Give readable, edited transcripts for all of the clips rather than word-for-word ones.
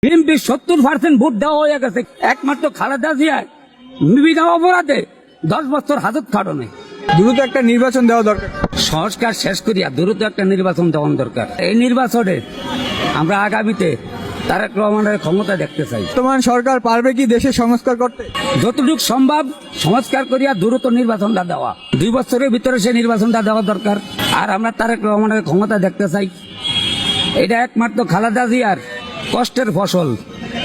BNP 70% vote দেওয়া হয়ে গেছে একমাত্র খালেদা জিয়ার বিনা অপরাধে 10 বছর হাজত খাটানো। দ্রুত একটা নির্বাচন দেওয়া দরকার। সংস্কার শেষ করিয়া দ্রুত একটা নির্বাচন দেওয়া দরকার। এই নির্বাচনে আমরা আগামীতে তারেক রহমানের ক্ষমতা দেখতে চাই। বর্তমান সরকার পারবে কি দেশে সংস্কার করতে? যতটুকু সম্ভব সংস্কার করিয়া দ্রুত নির্বাচনটা দেওয়া, 2 বছরের ভিতরে সে নির্বাচনটা দেওয়া দরকার। আর আমরা তারেক রহমানের ক্ষমতা দেখতে চাই। এটা একমাত্র খালেদা জিয়ার কষ্টের ফসল।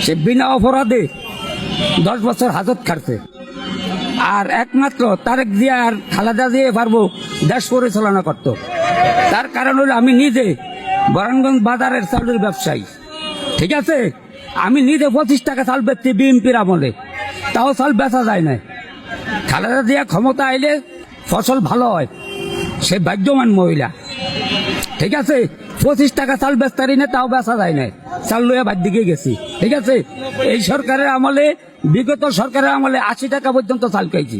সে বিনা অপরাধে 10 বছর হাজত খাটছে। আর একমাত্র তারেক জিয়া আর খালেদা জিয়া পারবো দেশ পরিচালনা করত। তার কারণ হলো আমি নিজে বরানগঞ্জ বাজারের চালের ব্যবসায়ী, ঠিক আছে। আমি নিজে 25 টাকা চাল বেচছি বিএনপির আমলে, তাও চাল বেচা যায় না। খালেদা জিয়া ক্ষমতা আইলে ফসল ভালো হয়, সে ভাগ্যবান মহিলা, ঠিক আছে। 25 টাকা চাল বেচতারি না, তাও বেচা যায় না, চাল লইয়া বাদ দিকে গেছি, ঠিক আছে। এই সরকারের আমলে, বিগত সরকারের আমলে 80 টাকা পর্যন্ত চাল খাইছি,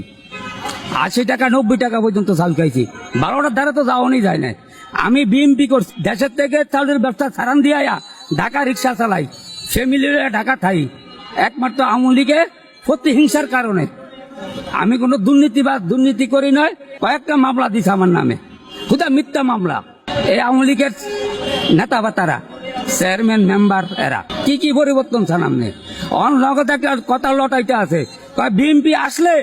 80 টাকা 90 টাকা পর্যন্ত চাল খাইছি। 12টার দ্বারা তো যাওয়ানি যায় না। আমি বিএমপি করছি, দেশের থেকে চালের ব্যবসা ছাড়ান দিয়া ঢাকা রিক্সা চালাই, ফ্যামিলির ঢাকা ঠাই একমাত্র আওয়ামী লীগের প্রতিহিংসার কারণে। আমি কোনো দুর্নীতি করি নয়। কয়েকটা মামলা দিছে আমার নামে, খুদা মিথ্যা মামলা। এই আওয়ামী লীগের নেতা বা তারা চেয়ারম্যান মেম্বার এরা কি পরিবর্তন চান আপনি? নগদ একটা কথা লটাইতে আছে, বিএনপি আসলে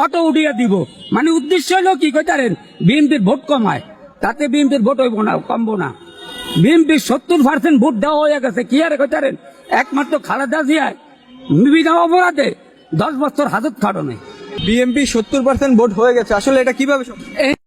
অটো উঠিয়ে দিব, মানে উদ্দেশ্য হলো কি কইতারেন বিএনপির ভোট কমায়, তাতে বিএনপির ভোট হইব না, কমবো না। বিএনপি 70% ভোট দেওয়া হয়ে গেছে কি আর কইতারেন একমাত্র খালেদা জিয়ার বিনা অপরাধে 10 বছর হাজত খাটানো। বিএনপি 70% ভোট হয়ে গেছে, আসলে এটা কিভাবে সম্ভব?